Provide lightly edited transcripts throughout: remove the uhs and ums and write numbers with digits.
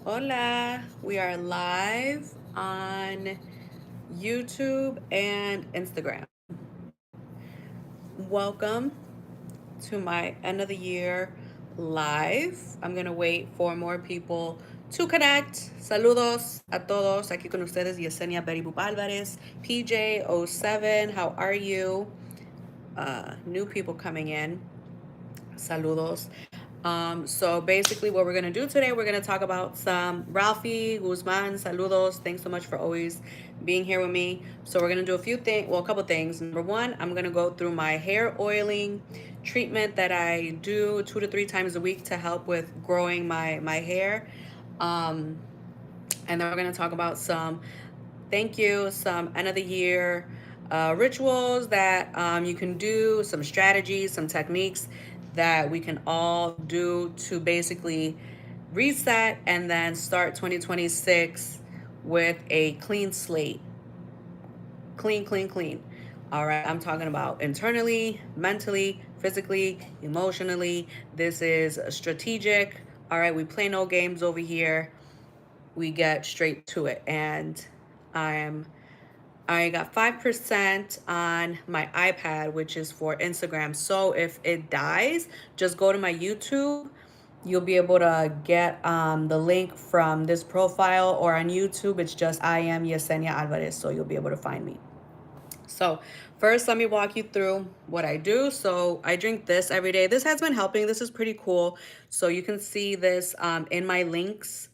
Hola, we are live on YouTube and Instagram. Welcome to my end of the year live. I'm gonna wait for more people to connect. Saludos a todos. Aquí con ustedes Yesenia Betty Boop Alvarez, PJ07. How are you? New people coming in. Saludos. So basically what we're going to do today, we're going to talk about some Ralphie Guzman. Saludos. Thanks so much for always being here with me. So we're going to do a few things, well, a couple things. Number one, I'm going to go through my hair oiling treatment that I do 2 to 3 times a week to help with growing my hair. Um, and then we're going to talk about some thank you, some end of the year rituals that you can do, some strategies, some techniques that we can all do to basically reset and then start 2026 with a clean slate. Clean, clean, clean. All right, I'm talking about internally, mentally, physically, emotionally. This is strategic. All right, we play no games over here. We get straight to it. And I'm I got 5% on my iPad, which is for Instagram. So if it dies, just go to my YouTube. You'll be able to get the link from this profile, or on YouTube, it's just I am Yesenia Alvarez. So you'll be able to find me. So first, let me walk you through what I do. So I drink this every day. This has been helping. This is pretty cool. So you can see this in my links.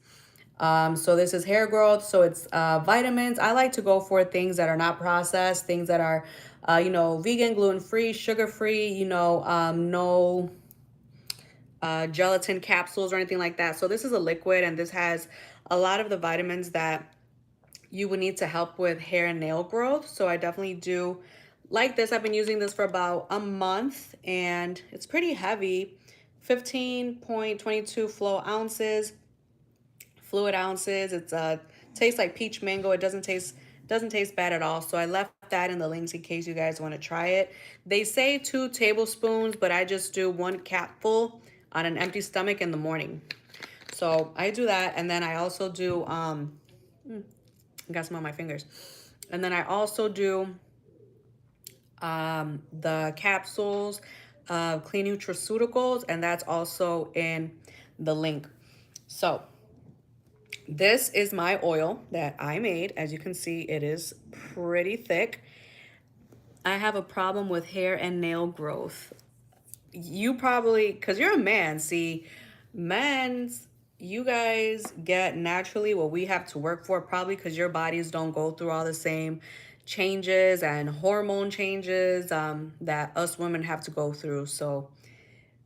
So this is hair growth. So it's vitamins. I like to go for things that are not processed, things that are, vegan, gluten-free, sugar-free, no gelatin capsules or anything like that. So this is a liquid, and this has a lot of the vitamins that you would need to help with hair and nail growth. So I definitely do like this. I've been using this for about a month, and it's pretty heavy. 15.22 flow ounces, fluid ounces. It's tastes like peach mango. It doesn't taste bad at all. So I left that in the links in case you guys want to try it. They say 2 tablespoons, but I just do 1 capful on an empty stomach in the morning. So I do that, and then I also do I got some on my fingers. And then I also do the capsules of clean nutraceuticals, and that's also in the link. So this is my oil that I made. As you can see, it is pretty thick. I have a problem with hair and nail growth. You probably, because you're a man, see, men's, you guys get naturally what we have to work for, probably because your bodies don't go through all the same changes and hormone changes that us women have to go through. So,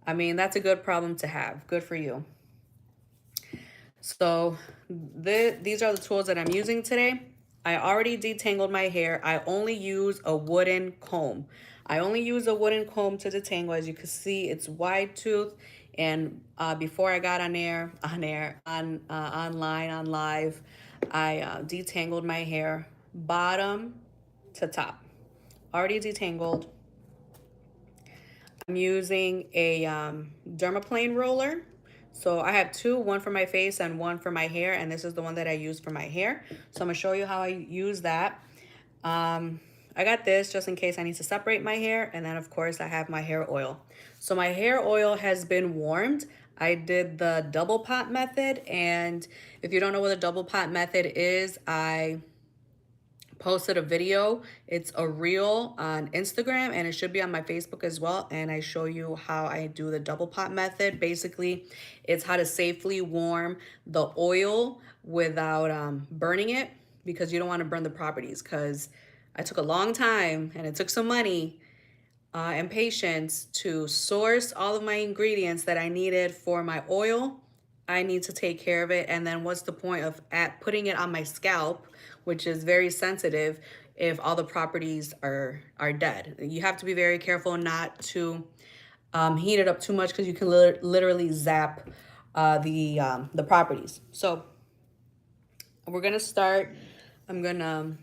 I mean, that's a good problem to have. Good for you. So these are the tools that I'm using today. I already detangled my hair. I only use a wooden comb. I only use a wooden comb to detangle. As you can see, it's wide tooth. And before I got online, on live, I detangled my hair bottom to top. Already detangled. I'm using a dermaplane roller. So I have two, one for my face and one for my hair, and this is the one that I use for my hair. So I'm gonna show you how I use that. I got this just in case I need to separate my hair, and then of course I have my hair oil. So my hair oil has been warmed. I did the double pot method, and if you don't know what the double pot method is, I posted a video. It's a reel on Instagram, and it should be on my Facebook as well. And I show you how I do the double pot method. Basically, it's how to safely warm the oil without burning it, because you don't want to burn the properties. Because I took a long time and it took some money and patience to source all of my ingredients that I needed for my oil. I need to take care of it. And then what's the point of putting it on my scalp, which is very sensitive, if all the properties are dead? You have to be very careful not to heat it up too much, because you can literally zap the properties. So we're gonna start. I'm gonna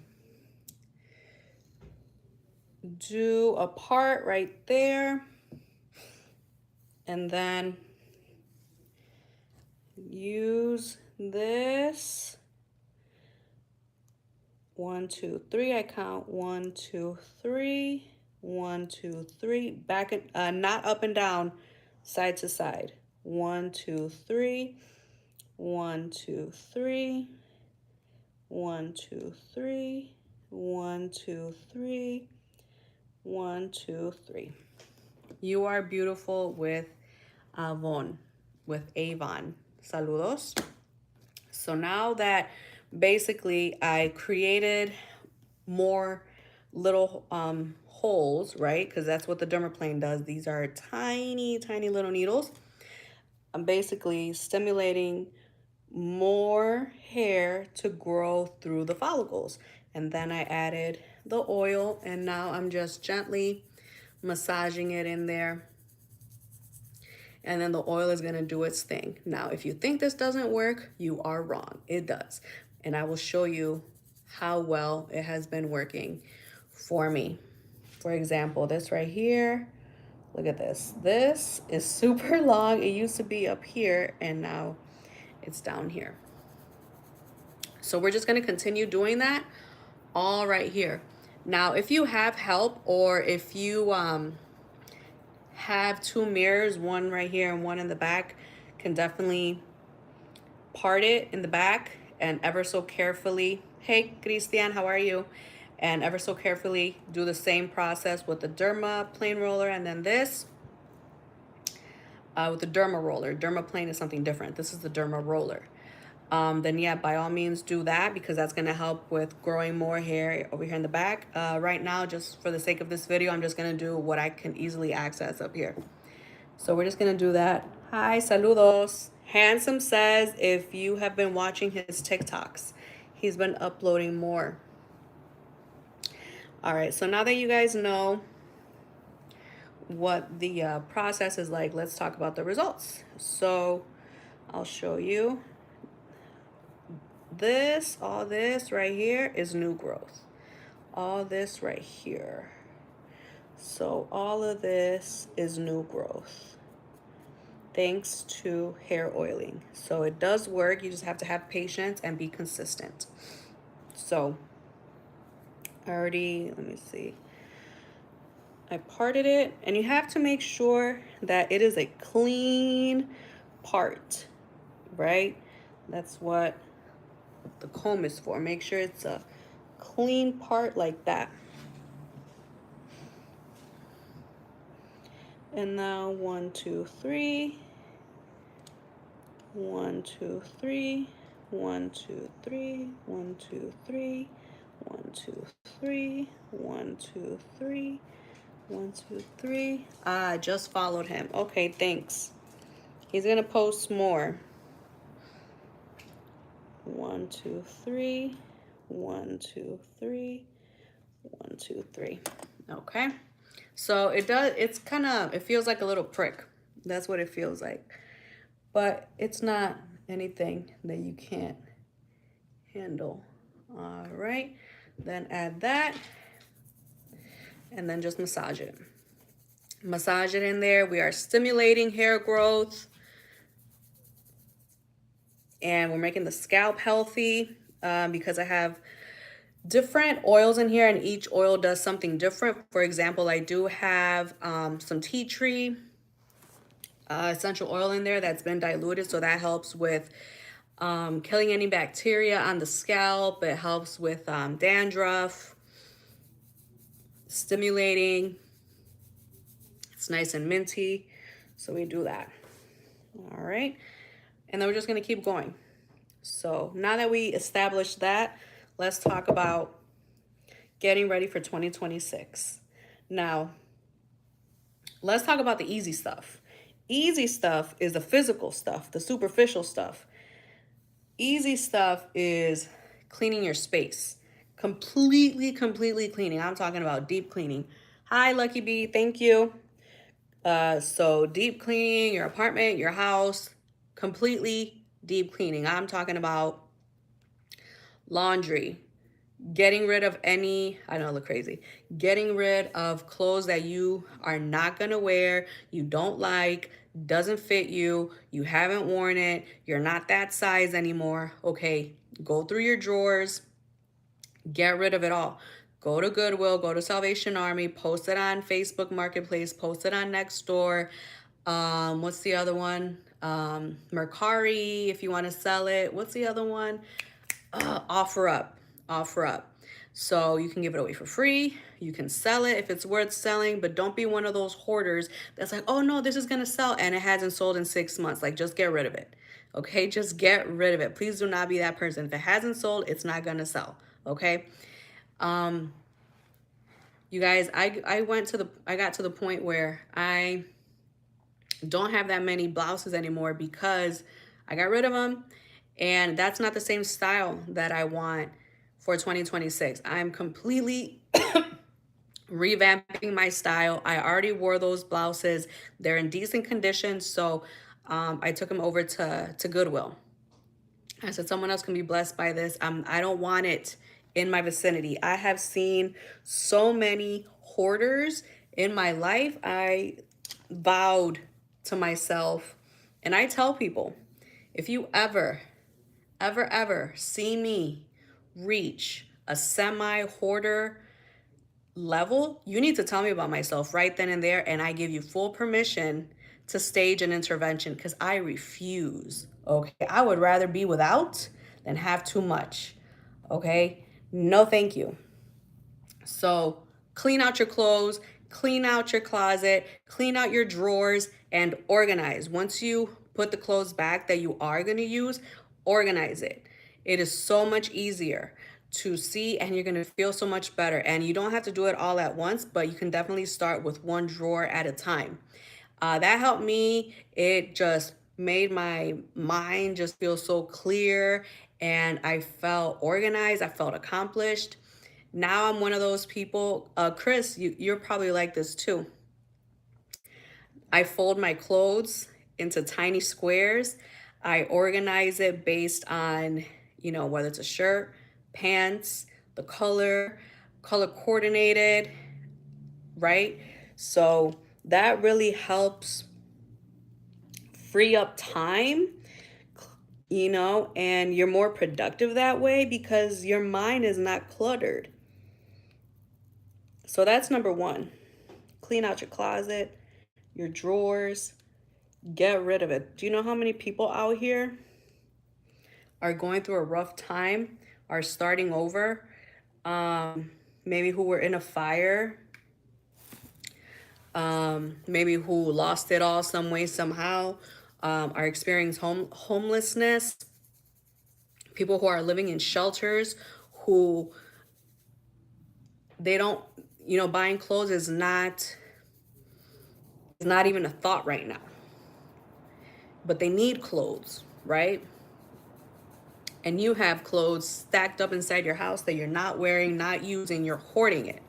do a part right there, and then use this. 1, 2, 3. I count 1, 2, 3. 1, 2, 3. Back and not up and down, side to side. 1, 2, 3. 1, 2, 3. 1, 2, 3. 1, 2, 3. 1, 2, 3. You are beautiful with Avon, with Avon. Saludos. So now that basically I created more little holes, right? Because that's what the dermaplane does. These are tiny, tiny little needles. I'm basically stimulating more hair to grow through the follicles. And then I added the oil, and now I'm just gently massaging it in there. And then the oil is gonna do its thing. Now, if you think this doesn't work, you are wrong. It does. And I will show you how well it has been working for me. For example, this right here, look at this. This is super long. It used to be up here and now it's down here. So we're just gonna continue doing that all right here. Now, if you have help or if you have two mirrors, one right here and one in the back, can definitely part it in the back and ever so carefully, hey Christian, how are you? And ever so carefully do the same process with the derma plane roller, and then this with the derma roller. Derma plane is something different. This is the derma roller. Then yeah, by all means do that, because that's gonna help with growing more hair over here in the back. Right now, just for the sake of this video, I'm just gonna do what I can easily access up here. So we're just gonna do that. Hi, saludos. Handsome says if you have been watching his TikToks, he's been uploading more. All right, so now that you guys know what the process is like, let's talk about the results. So I'll show you. All this right here is new growth. All this right here. So all of this is new growth, thanks to hair oiling. So it does work. You just have to have patience and be consistent. So let me see. I parted it, and you have to make sure that it is a clean part, right? That's what the comb is for. Make sure it's a clean part like that. And now 1, 2, 3. 1, 2, 3. 1, 2, 3. 1, 2, 3. 1, 2, 3. 1, 2, 3. 1, 2, 3. I just followed him. Okay, thanks. He's gonna post more. 1, 2, 3. 1, 2, 3. 1, 2, 3. Okay. So it feels like a little prick. That's what it feels like. But it's not anything that you can't handle. All right. Then add that. And then just massage it. Massage it in there. We are stimulating hair growth. And we're making the scalp healthy because I have different oils in here, and each oil does something different. For example, I do have some tea tree essential oil in there that's been diluted, so that helps with killing any bacteria on the scalp. It helps with dandruff, stimulating. It's nice and minty, so we do that. All right, and then we're just gonna keep going. So now that we established that, let's talk about getting ready for 2026. Now, let's talk about the easy stuff. Easy stuff is the physical stuff, the superficial stuff. Easy stuff is cleaning your space. Completely cleaning. I'm talking about deep cleaning. Hi, Lucky Bee, thank you. So deep cleaning your apartment, your house, completely deep cleaning. I'm talking about laundry, getting rid of any, I know I look crazy, getting rid of clothes that you are not gonna wear, you don't like, doesn't fit you, you haven't worn it, you're not that size anymore, okay, go through your drawers, get rid of it all. Go to Goodwill, go to Salvation Army, post it on Facebook Marketplace, post it on Nextdoor. What's the other one? Mercari, if you want to sell it. What's the other one? OfferUp. OfferUp. So you can give it away for free. You can sell it if it's worth selling, but don't be one of those hoarders that's like, oh no, this is going to sell and it hasn't sold in 6 months. Like, just get rid of it. Okay, just get rid of it. Please do not be that person. If it hasn't sold, it's not going to sell. Okay. You guys, I got to the point where I don't have that many blouses anymore because I got rid of them, and that's not the same style that I want for 2026. I'm completely revamping my style. I already wore those blouses. They're in decent condition, so I took them over to Goodwill. I said someone else can be blessed by this. I don't want it in my vicinity. I have seen so many hoarders in my life. I vowed to myself, and I tell people, if you ever see me reach a semi-hoarder level, you need to tell me about myself right then and there, and I give you full permission to stage an intervention, because I refuse. Okay, I would rather be without than have too much. Okay, no thank you. So clean out your clothes, clean out your closet, clean out your drawers, and organize. Once you put the clothes back that you are going to use, organize it. It is so much easier to see, and you're going to feel so much better. And you don't have to do it all at once, but you can definitely start with one drawer at a time. That helped me. It just made my mind just feel so clear, and I felt organized. I felt accomplished. Now I'm one of those people. Chris, you're probably like this too. I fold my clothes into tiny squares. I organize it based on, whether it's a shirt, pants, the color coordinated, right? So that really helps free up time, and you're more productive that way because your mind is not cluttered. So that's number one. Clean out your closet, your drawers, get rid of it. Do you know how many people out here are going through a rough time, are starting over, maybe who were in a fire, maybe who lost it all some way, somehow, are experiencing homelessness, people who are living in shelters, who they don't, buying clothes is not even a thought right now, but they need clothes, right? And you have clothes stacked up inside your house that you're not wearing, not using, you're hoarding it.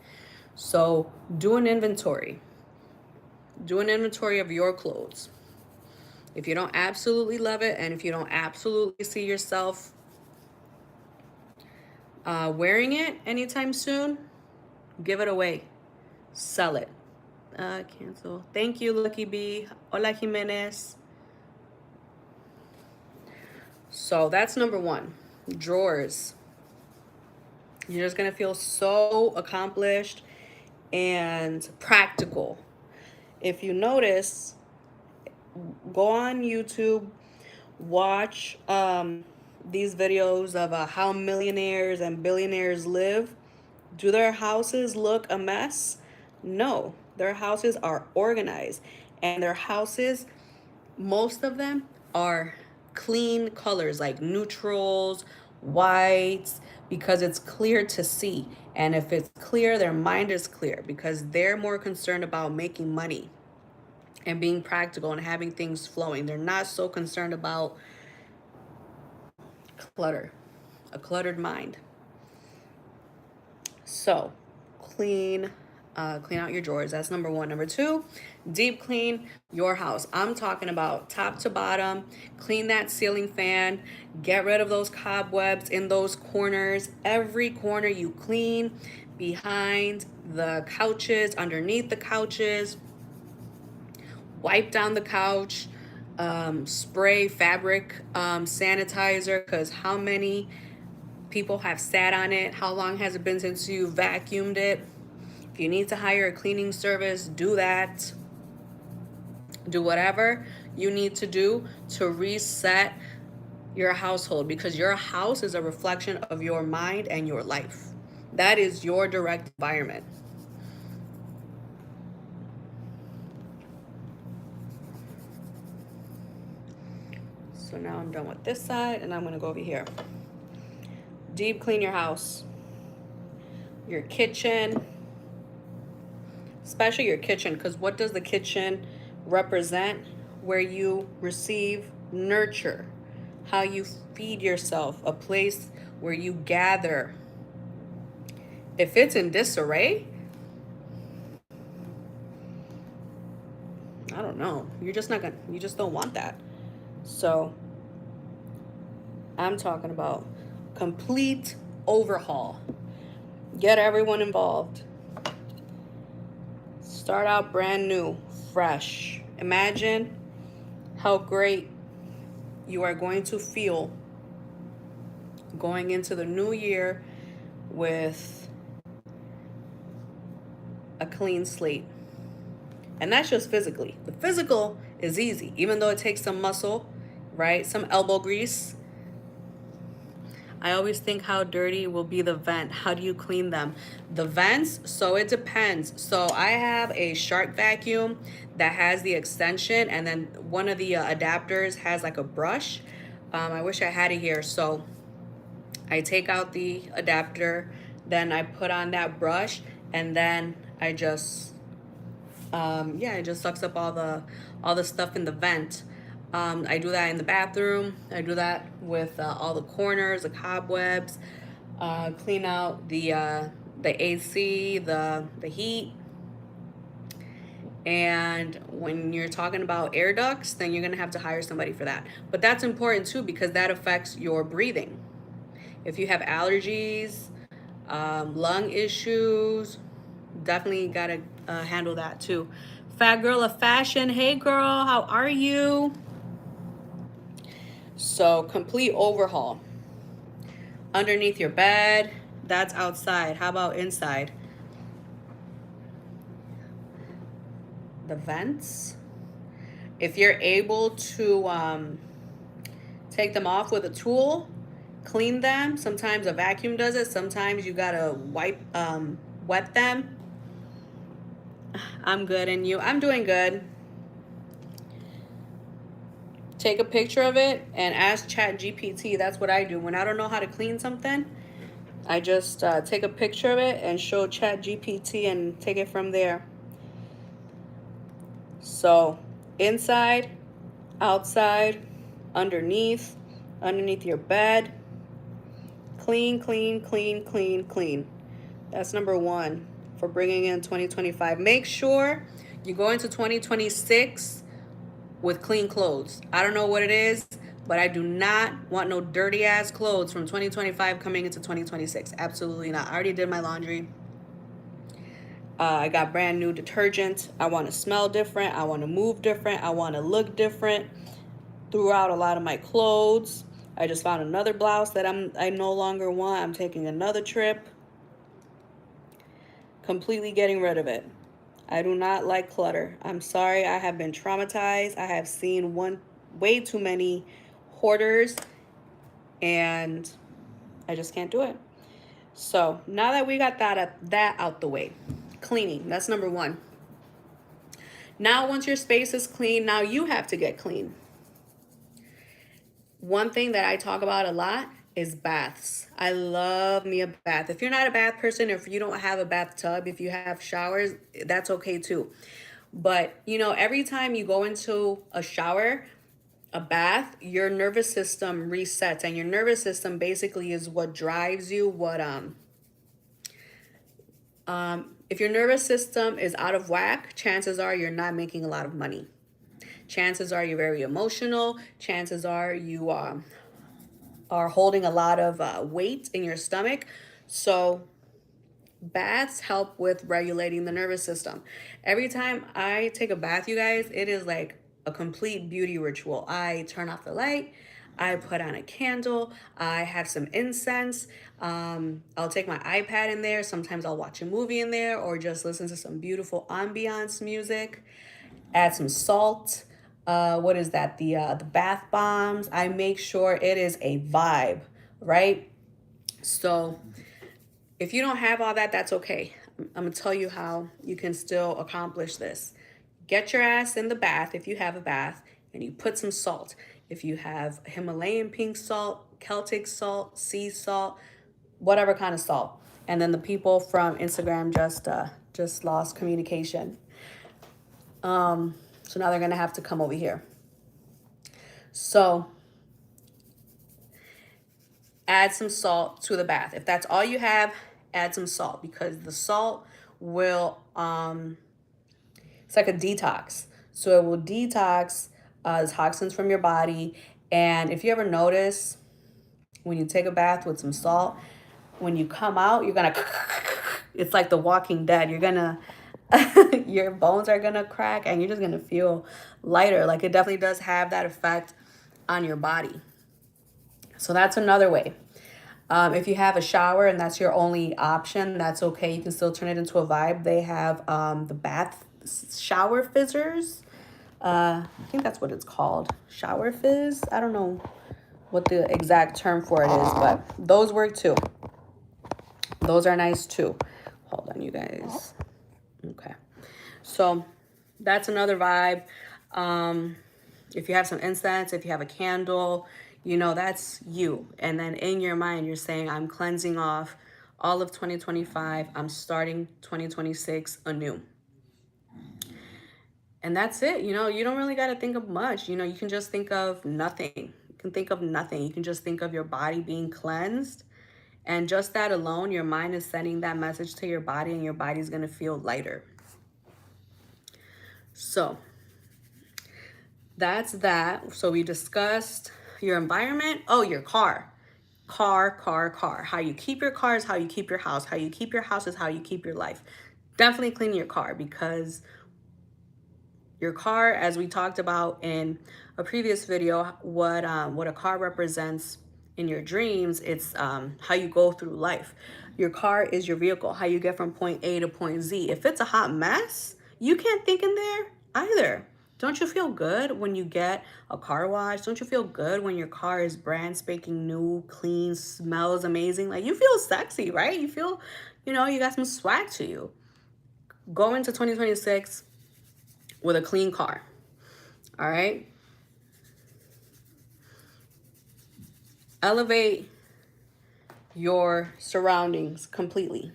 So do an inventory. Do an inventory of your clothes. If you don't absolutely love it, and if you don't absolutely see yourself wearing it anytime soon, give it away. Sell it. Cancel. Thank you, Lucky B. Hola, Jimenez. So that's number one. Drawers. You're just going to feel so accomplished and practical. If you notice, go on YouTube, watch these videos of how millionaires and billionaires live. Do their houses look a mess? No, their houses are organized, and their houses, most of them, are clean colors, like neutrals, whites, because it's clear to see. And if it's clear, their mind is clear because they're more concerned about making money and being practical and having things flowing. They're not so concerned about clutter, a cluttered mind. So clean out your drawers. That's number one. Number two, deep clean your house. I'm talking about top to bottom. Clean that ceiling fan. Get rid of those cobwebs in those corners. Every corner you clean, behind the couches, underneath the couches. Wipe down the couch, spray fabric sanitizer, because how many people have sat on it? How long has it been since you vacuumed it? If you need to hire a cleaning service, do that. Do whatever you need to do to reset your household, because your house is a reflection of your mind and your life. That is your direct environment. So now I'm done with this side and I'm going to go over here. Deep clean your house, your kitchen, especially your kitchen, because what does the kitchen represent? Where you receive nurture, how you feed yourself, a place where you gather. If it's in disarray, I don't know. You're just not gonna, you just don't want that. So I'm talking about complete overhaul. Get everyone involved. Start out brand new, fresh. Imagine how great you are going to feel going into the new year with a clean slate. And that's just physically. The physical is easy, even though it takes some muscle, right? Some elbow grease. I always think how dirty will be the vent. How do you clean them? The vents, so it depends. So I have a shark vacuum that has the extension, and then one of the adapters has like a brush. I wish I had it here. So I take out the adapter, then I put on that brush, and then I just it just sucks up all the stuff in the vent. I do that in the bathroom. I do that with all the corners, the cobwebs. Clean out the AC, the heat. And when you're talking about air ducts, then you're gonna have to hire somebody for that. But that's important too, because that affects your breathing. If you have allergies, lung issues, definitely gotta handle that too. Fat girl of fashion, hey girl, how are you? So complete overhaul. Underneath your bed, that's outside. How about inside? The vents. If you're able to take them off with a tool, clean them. Sometimes a vacuum does it. Sometimes you gotta wet them. I'm good, and you? I'm doing good. Take a picture of it and ask Chat GPT. That's what I do. When I don't know how to clean something, I just take a picture of it and show Chat GPT and take it from there. So inside, outside, underneath your bed. Clean, clean, clean, clean, clean. That's number one for bringing in 2025. Make sure you go into 2026 with clean clothes. I don't know what it is, but I do not want no dirty ass clothes from 2025 coming into 2026. Absolutely not. I already did my laundry. I got brand new detergent. I want to smell different. I want to move different. I want to look different. Threw out a lot of my clothes. I just found another blouse that I no longer want. I'm taking another trip. Completely getting rid of it. I do not like clutter. I'm sorry. I have been traumatized. I have seen way too many hoarders, and I just can't do it. So now that we got that out the way, cleaning, that's number one. Now, once your space is clean, now you have to get clean. One thing that I talk about a lot is baths. I love me a bath. If you're not a bath person, if you don't have a bathtub, if you have showers, that's okay too. But, every time you go into a shower, a bath, your nervous system resets, and your nervous system basically is what drives you. If your nervous system is out of whack, chances are you're not making a lot of money. Chances are you're very emotional. Chances are you are holding a lot of weight in your stomach. So Baths help with regulating the nervous system. Every time I take a bath, you guys, it is like a complete beauty ritual. I turn off the light, I put on a candle, I have some incense. I'll take my iPad in there. Sometimes I'll watch a movie in there or just listen to some beautiful ambiance music. Add some salt. What is that? The bath bombs. I make sure it is a vibe, right? So if you don't have all that, that's okay. I'm gonna tell you how you can still accomplish this. Get your ass in the bath if you have a bath, and you put some salt. If you have Himalayan pink salt, Celtic salt, sea salt, whatever kind of salt. And then the people from Instagram just lost communication. So now they're gonna have to come over here. So add some salt to the bath. If that's all you have, add some salt because the salt will it's like a detox. So it will detox toxins from your body. And if you ever notice when you take a bath with some salt, when you come out, you're gonna it's like the Walking Dead. You're gonna your bones are gonna crack and you're just gonna feel lighter. Like it definitely does have that effect on your body. So that's another way. If you have a shower and that's your only option, that's okay. You can still turn it into a vibe. They have the bath shower fizzers. I think that's what it's called. Shower fizz. I don't know what the exact term for it is, but those work too. Those are nice too. Hold on, you guys. Okay. So that's another vibe. If you have some incense, if you have a candle, you know, that's you. And then in your mind, you're saying, I'm cleansing off all of 2025. I'm starting 2026 anew. And that's it. You know, you don't really got to think of much. You know, you can just think of nothing. You can think of nothing. You can just think of your body being cleansed. And just that alone, your mind is sending that message to your body and your body's going to feel lighter. So that's that. So we discussed your environment. Oh, your car. Car. How you keep your car is how you keep your house. How you keep your house is how you keep your life. Definitely clean your car because your car, as we talked about in a previous video, what a car represents in your dreams, it's how you go through life. Your car is your vehicle, how you get from point A to point Z. If it's a hot mess, you can't think in there either. Don't you feel good when you get a car wash? Don't you feel good when your car is brand spanking new, clean, smells amazing? Like you feel sexy, right? You feel, you know, you got some swag to you. Go into 2026 with a clean car. All right. Elevate your surroundings completely.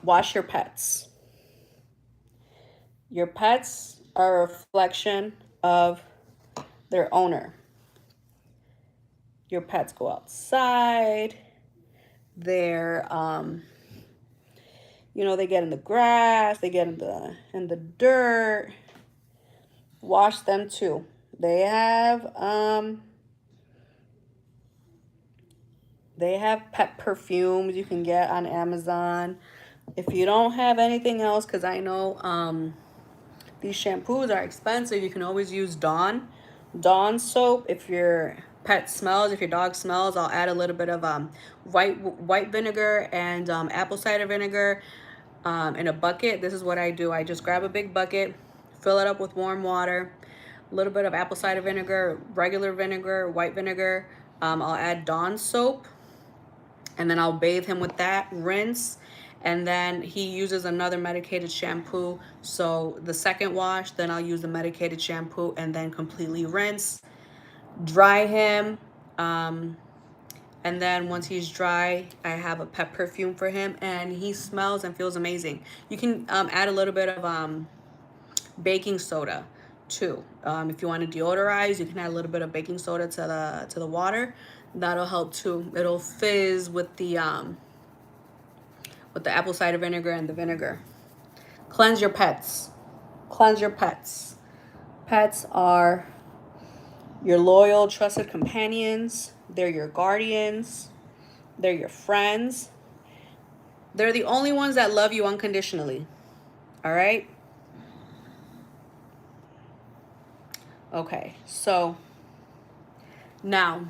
Wash your pets. Your pets are a reflection of their owner. Your pets go outside. They're you know, they get in the grass, they get in the dirt. Wash them too. They have pet perfumes you can get on Amazon. If you don't have anything else, because I know these shampoos are expensive, you can always use Dawn soap. If your pet smells, if your dog smells, I'll add a little bit of white vinegar and apple cider vinegar in a bucket. This is what I do. I just grab a big bucket, fill it up with warm water, a little bit of apple cider vinegar, regular vinegar, white vinegar. I'll add Dawn soap, and then I'll bathe him with that, rinse, and then he uses another medicated shampoo. So the second wash, then I'll use the medicated shampoo and then completely rinse, dry him. And then once he's dry, I have a pet perfume for him and he smells and feels amazing. You can add a little bit of baking soda too. If you want to deodorize, you can add a little bit of baking soda to the water. That'll help too. It'll fizz with the apple cider vinegar and the vinegar. Cleanse your pets. Cleanse your pets. Pets are your loyal, trusted companions. They're your guardians. They're your friends. They're the only ones that love you unconditionally. All right? Okay, so now,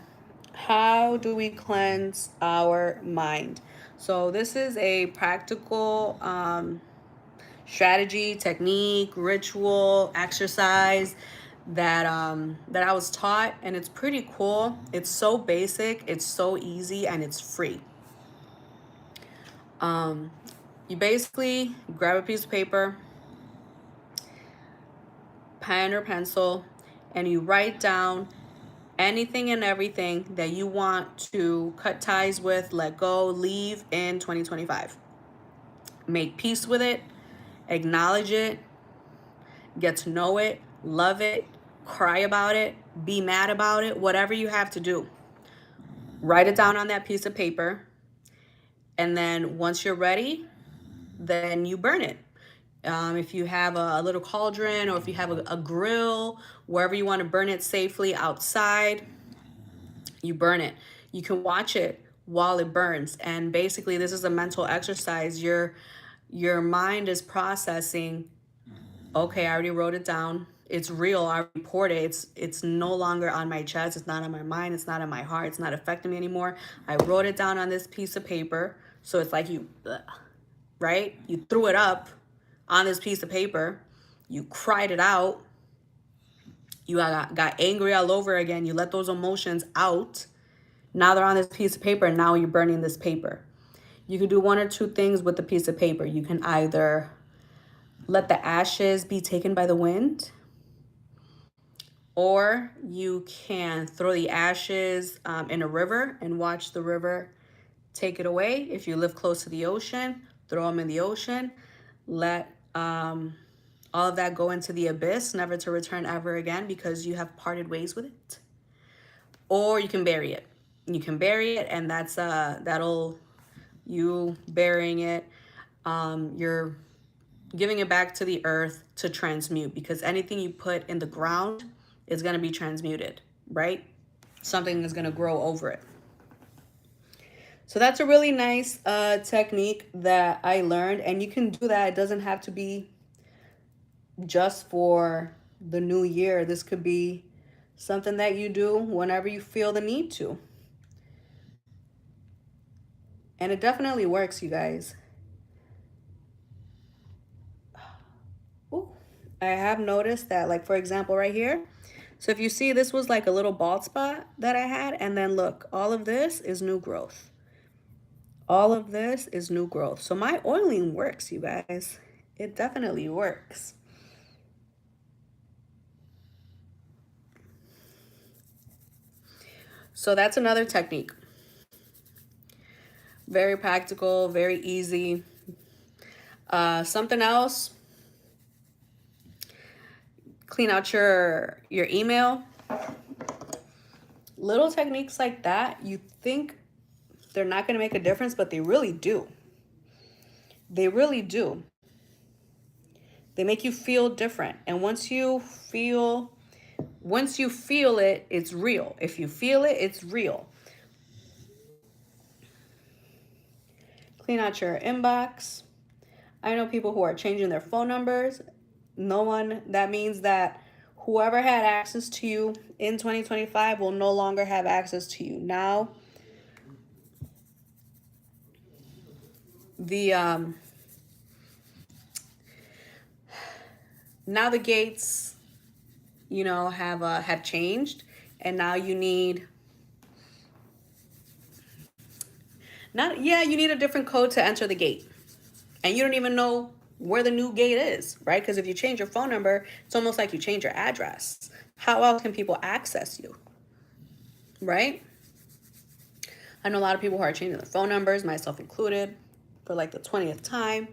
how do we cleanse our mind? So this is a practical strategy, technique, ritual, exercise that I was taught, and it's pretty cool. It's so basic, it's so easy, and it's free. Um, you basically grab a piece of paper, pen or pencil, and you write down anything and everything that you want to cut ties with, let go, leave in 2025. Make peace with it, acknowledge it, get to know it, love it, cry about it, be mad about it, whatever you have to do. Write it down on that piece of paper. And then once you're ready, then you burn it. If you have a little cauldron, or if you have a grill, wherever you want to burn it safely outside, you burn it. You can watch it while it burns. And basically, this is a mental exercise. Your mind is processing, okay, I already wrote it down. It's real. I report it. It's no longer on my chest. It's not on my mind. It's not in my heart. It's not affecting me anymore. I wrote it down on this piece of paper. So it's like you, right? You threw it up on this piece of paper. You cried it out. You got angry all over again. You let those emotions out. Now they're on this piece of paper, and now you're burning this paper. You can do one or two things with the piece of paper. You can either let the ashes be taken by the wind, or you can throw the ashes in a river and watch the river take it away. If you live close to the ocean, throw them in the ocean. Let all of that go into the abyss, never to return ever again, because you have parted ways with it. Or you can bury it. You can bury it, and that'll, you burying it, you're giving it back to the earth to transmute, because anything you put in the ground is going to be transmuted, right? Something is going to grow over it. So that's a really nice technique that I learned, and you can do that. It doesn't have to be just for the new year. This could be something that you do whenever you feel the need to. And it definitely works, you guys. Ooh. I have noticed that, like, for example, right here. So if you see, this was like a little bald spot that I had. And then look, all of this is new growth. All of this is new growth. So my oiling works, you guys. It definitely works. So that's another technique. Very practical, very easy. Something else, clean out your email. Little techniques like that, you think they're not going to make a difference, but they really do. They really do. They make you feel different. And once you feel it, it's real. If you feel it, it's real. Clean out your inbox. I know people who are changing their phone numbers. That means that whoever had access to you in 2025 will no longer have access to you. Now, the gates, have changed, and now you need you need a different code to enter the gate, and you don't even know where the new gate is, right? Because if you change your phone number, it's almost like you change your address. How else can people access you, right? I know a lot of people who are changing their phone numbers, myself included, for like the 20th time.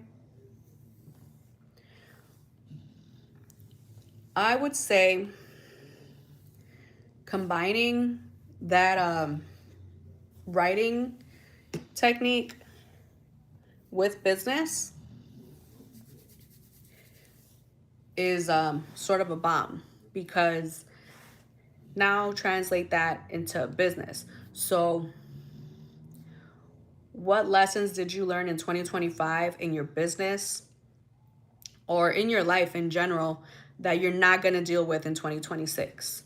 I would say combining that writing technique with business is sort of a bomb, because now translate that into business. So What lessons did you learn in 2025 in your business or in your life in general that you're not going to deal with in 2026,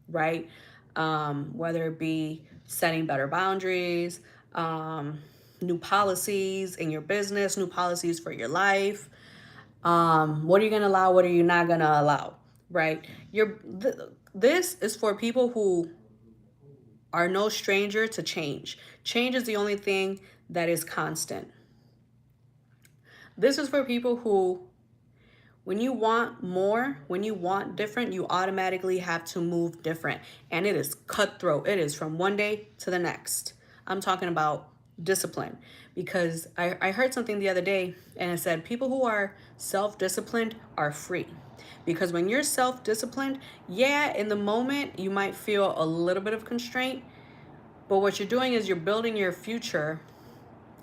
right? Whether it be setting better boundaries, new policies in your business, new policies for your life. What are you going to allow? What are you not going to allow, right? This is for people who are no stranger to change. Change is the only thing that is constant. This is for people who, when you want more, when you want different, you automatically have to move different. And it is cutthroat. It is from one day to the next. I'm talking about discipline. Because I heard something the other day and it said people who are self-disciplined are free. Because when you're self-disciplined, yeah, in the moment you might feel a little bit of constraint, but what you're doing is you're building your future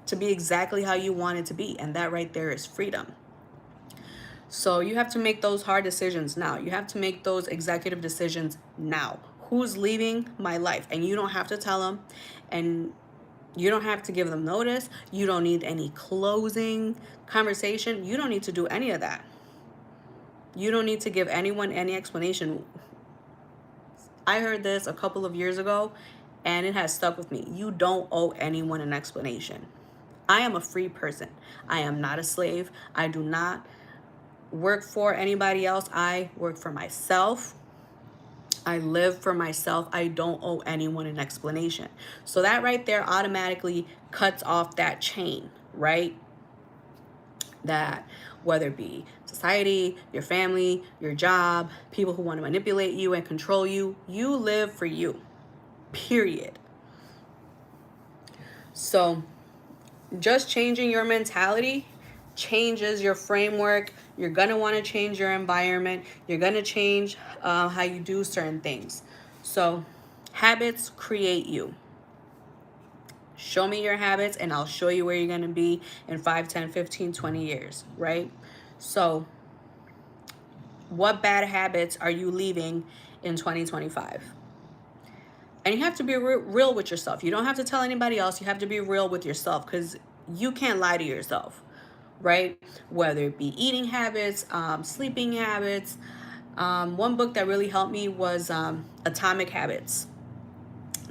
to be exactly how you want it to be. And that right there is freedom. So you have to make those hard decisions now. You have to make those executive decisions now. Who's leaving my life? And you don't have to tell them. And you don't have to give them notice. You don't need any closing conversation. You don't need to do any of that. You don't need to give anyone any explanation. I heard this a couple of years ago and it has stuck with me. You don't owe anyone an explanation. I am a free person. I am not a slave. I do not work for anybody else. I work for myself. I live for myself. I don't owe anyone an explanation. So that right there automatically cuts off that chain, right? That whether it be society, your family, your job, people who want to manipulate you and control you, you live for you, period. So just changing your mentality changes your framework. You're going to want to change your environment. You're going to change how you do certain things. So habits create you. Show me your habits and I'll show you where you're going to be in 5, 10, 15, 20 years, right? So what bad habits are you leaving in 2025? And you have to be real with yourself. You don't have to tell anybody else. You have to be real with yourself because you can't lie to yourself, right? Whether it be eating habits, sleeping habits. One book that really helped me was Atomic Habits.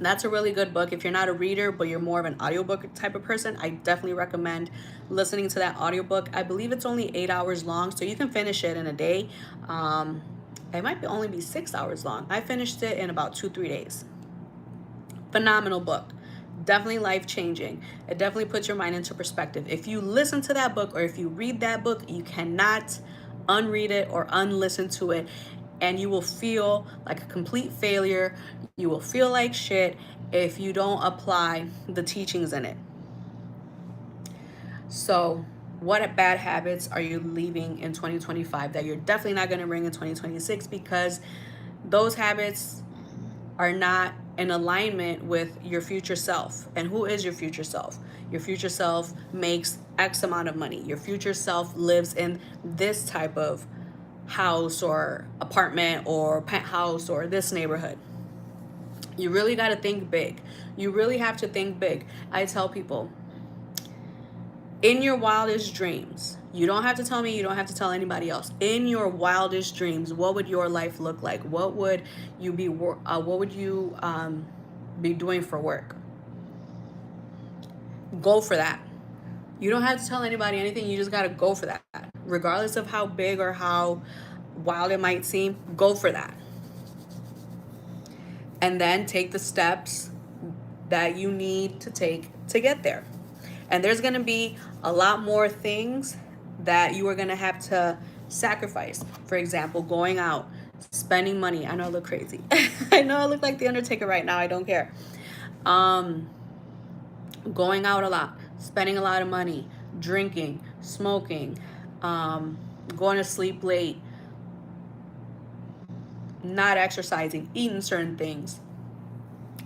That's a really good book. If you're not a reader, but you're more of an audiobook type of person, I definitely recommend listening to that audiobook. I believe it's only 8 hours long, so you can finish it in a day. It might only be 6 hours long. I finished it in about 2-3 days. Phenomenal book. Definitely life-changing. It definitely puts your mind into perspective. If you listen to that book or if you read that book, you cannot unread it or unlisten to it, and you will feel like a complete failure. You will feel like shit if you don't apply the teachings in it. So what bad habits are you leaving in 2025 that you're definitely not going to bring in 2026? Because those habits are not in alignment with your future self. And who is your future self? Your future self makes X amount of money. Your future self lives in this type of house or apartment or penthouse or this neighborhood. You really got to think big. You really have to think big. I tell people, in your wildest dreams, you don't have to tell me, you don't have to tell anybody else. In your wildest dreams, what would your life look like? What would you be be doing for work? Go for that. You don't have to tell anybody anything. You just got to go for that. Regardless of how big or how wild it might seem, go for that. And then take the steps that you need to take to get there. And there's going to be a lot more things that you are going to have to sacrifice. For example, going out, spending money. I know I look crazy. I know I look like the Undertaker right now. I don't care. Going out a lot, spending a lot of money, drinking, smoking, going to sleep late, not exercising, eating certain things,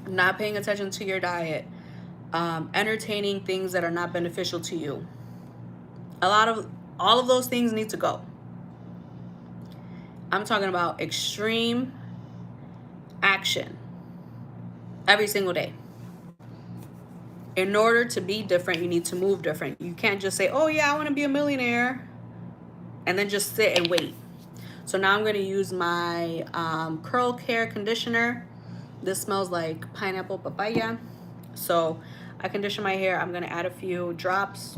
not paying attention to your diet, entertaining things that are not beneficial to you. All of those things need to go. I'm talking about extreme action every single day. In order to be different, you need to move different. You can't just say, oh yeah, I want to be a millionaire, and then just sit and wait. So now I'm going to use my curl care conditioner. This smells like pineapple papaya. So I condition my hair. I'm going to add a few drops,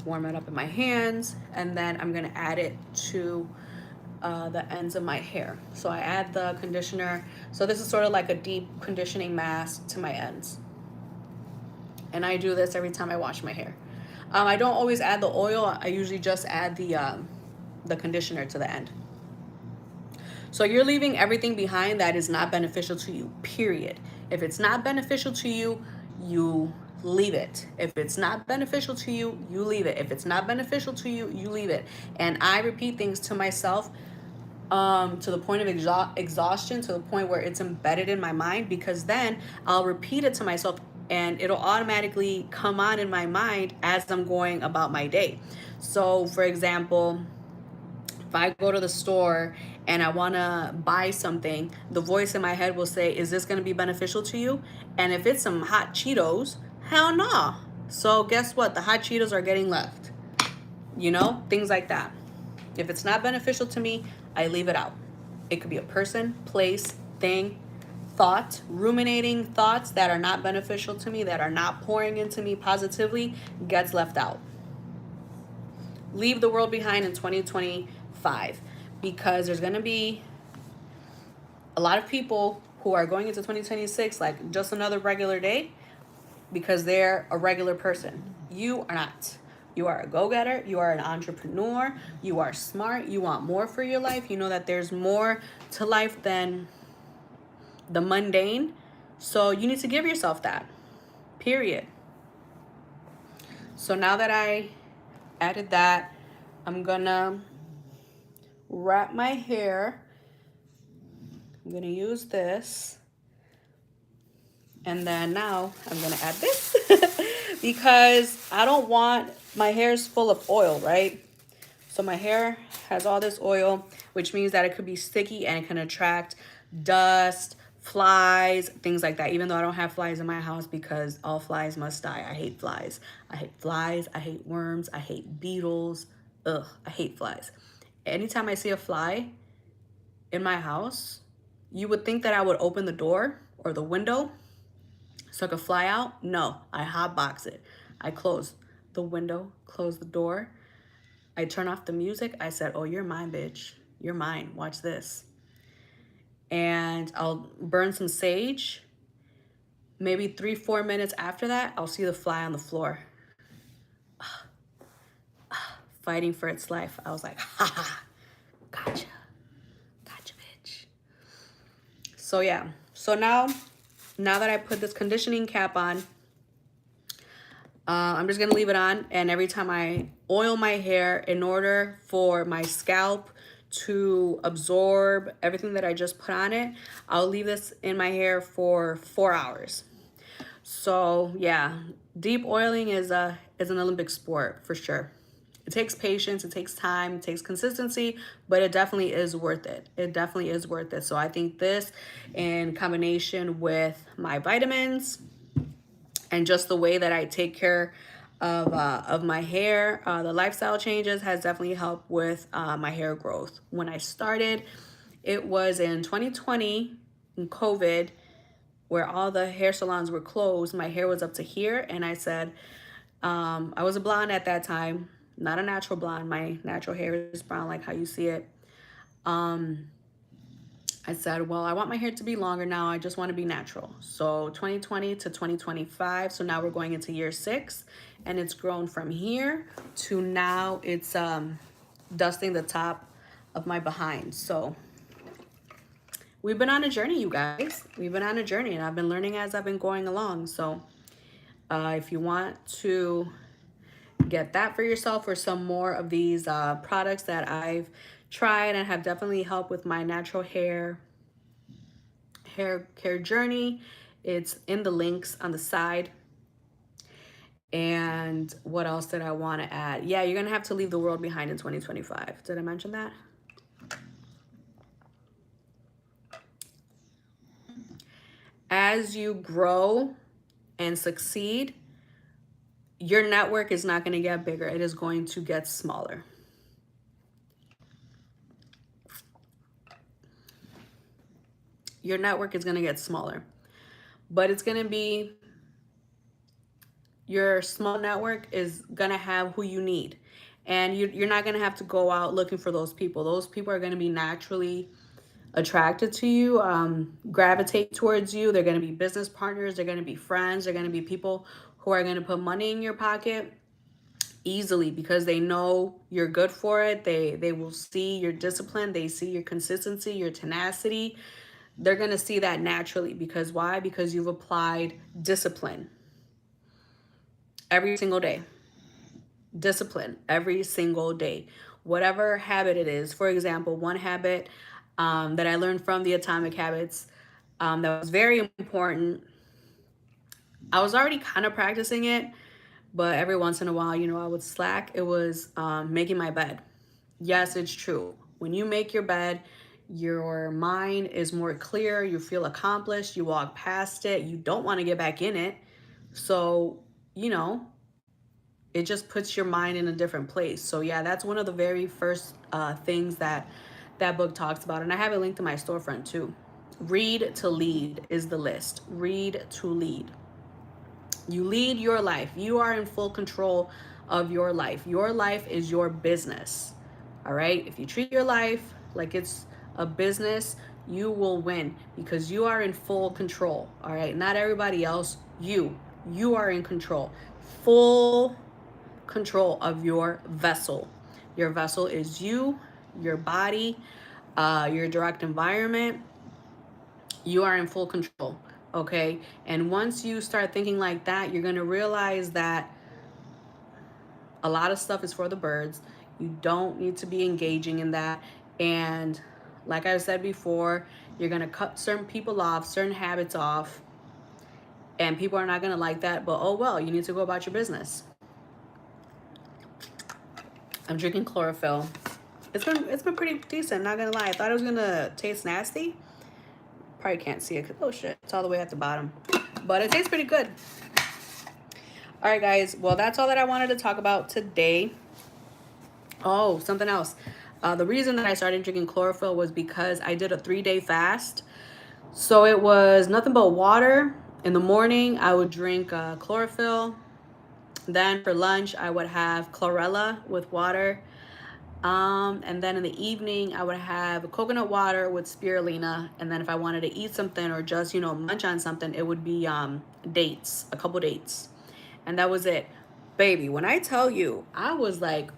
warm it up in my hands, and then I'm going to add it to the ends of my hair. So I add the conditioner. So this is sort of like a deep conditioning mask to my ends. And I do this every time I wash my hair. I don't always add the oil. I usually just add the conditioner to the end. So you're leaving everything behind that is not beneficial to you, period. If it's not beneficial to you, you leave it. If it's not beneficial to you, you leave it. If it's not beneficial to you, you leave it. And I repeat things to myself to the point of exhaustion, to the point where it's embedded in my mind, because then I'll repeat it to myself and it'll automatically come on in my mind as I'm going about my day. So for example, if I go to the store and I want to buy something, the voice in my head will say, is this going to be beneficial to you? And if it's some hot Cheetos, hell no. So guess what? The hot Cheetos are getting left. You know, things like that. If it's not beneficial to me, I leave it out. It could be a person, place, thing, thought, ruminating thoughts that are not beneficial to me, that are not pouring into me positively, gets left out. Leave the world behind in 2025, because there's going to be a lot of people who are going into 2026 like just another regular day, because they're a regular person. You are not. You are a go-getter. You are an entrepreneur. You are smart. You want more for your life. You know that there's more to life than the mundane. So you need to give yourself that, period. So now that I added that, I'm gonna wrap my hair. I'm gonna use this. And then now I'm gonna add this because I don't want, my hair's full of oil, right? So my hair has all this oil, which means that it could be sticky and it can attract dust, flies, things like that. Even though I don't have flies in my house, because all flies must die. I hate flies. I hate flies. I hate worms. I hate beetles. Ugh, I hate flies. Anytime I see a fly in my house, you would think that I would open the door or the window so I could fly out. No, I hotbox it. I close the window, close the door. I turn off the music. I said, oh, you're mine, bitch. You're mine. Watch this. And I'll burn some sage. Maybe 3-4 minutes after that, I'll see the fly on the floor, fighting for its life. I was like, ha ha, gotcha. Gotcha, bitch. So yeah. So now that I put this conditioning cap on, I'm just gonna leave it on, and every time I oil my hair, in order for my scalp to absorb everything that I just put on it, I'll leave this in my hair for 4 hours. So yeah, deep oiling is an Olympic sport for sure. It takes patience, it takes time, it takes consistency, but it definitely is worth it. It definitely is worth it. So I think this, in combination with my vitamins and just the way that I take care of my hair, the lifestyle changes has definitely helped with my hair growth. When I started, it was in 2020, in COVID, where all the hair salons were closed. My hair was up to here, and I said, I was a blonde at that time, not a natural blonde. My natural hair is brown like how you see it. I said, well, I want my hair to be longer now. I just want to be natural. So 2020 to 2025. So now we're going into year 6, and it's grown from here to now it's dusting the top of my behind. So we've been on a journey, you guys. We've been on a journey, and I've been learning as I've been going along. So if you want to get that for yourself, or some more of these products that I've tried and have definitely helped with my natural hair journey, it's in the links on the side. And what else did I want to add? Yeah, you're gonna have to leave the world behind in 2025. Did I mention that? As you grow and succeed, your network is not going to get bigger. It is going to get smaller. Your network is going to get smaller, but it's going to be, your small network is going to have who you need. And you're not going to have to go out looking for those people. Those people are going to be naturally attracted to you, gravitate towards you. They're going to be business partners. They're going to be friends. They're going to be people who are going to put money in your pocket easily because they know you're good for it. They will see your discipline. They see your consistency, your tenacity. They're going to see that naturally because why? Because you've applied discipline every single day. Discipline every single day. Whatever habit it is. For example, one habit that I learned from the Atomic Habits that was very important. I was already kind of practicing it, but every once in a while, I would slack. It was making my bed. Yes, it's true. When you make your bed, your mind is more clear. You feel accomplished. You walk past it. You don't want to get back in it. So, you know, it just puts your mind in a different place. So yeah, that's one of the very first things that that book talks about. And I have it linked to my storefront too. Read to lead is the list. Read to lead. You lead your life. You are in full control of your life. Your life is your business. All right. If you treat your life like it's a business, you will win because you are in full control. All right. Not everybody else. You are in control. Full control of your vessel. Your vessel is you, your body, your direct environment. You are in full control. Okay. And once you start thinking like that, you're going to realize that a lot of stuff is for the birds. You don't need to be engaging in that. And like I said before, you're going to cut certain people off, certain habits off, and people are not going to like that. But oh well, you need to go about your business. I'm drinking chlorophyll. It's been pretty decent, not gonna lie. I thought it was gonna taste nasty. Probably can't see it. Oh shit, it's all the way at the bottom. But it tastes pretty good. All right, guys. Well, that's all that I wanted to talk about today. Oh, something else. The reason that I started drinking chlorophyll was because I did a 3-day fast. So it was nothing but water. In the morning, I would drink chlorophyll. Then for lunch, I would have chlorella with water. And then in the evening, I would have coconut water with spirulina. And then if I wanted to eat something or just, munch on something, it would be dates, a couple dates. And that was it. Baby, when I tell you, I was like,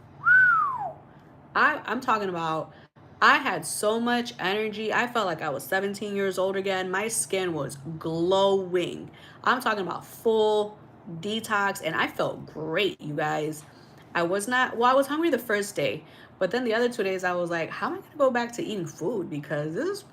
I'm talking about, I had so much energy. I felt like I was 17 years old again. My skin was glowing. I'm talking about full detox, and I felt great, you guys. I was not, well, I was hungry the first day, but then the other 2 days I was like, how am I going to go back to eating food? Because this is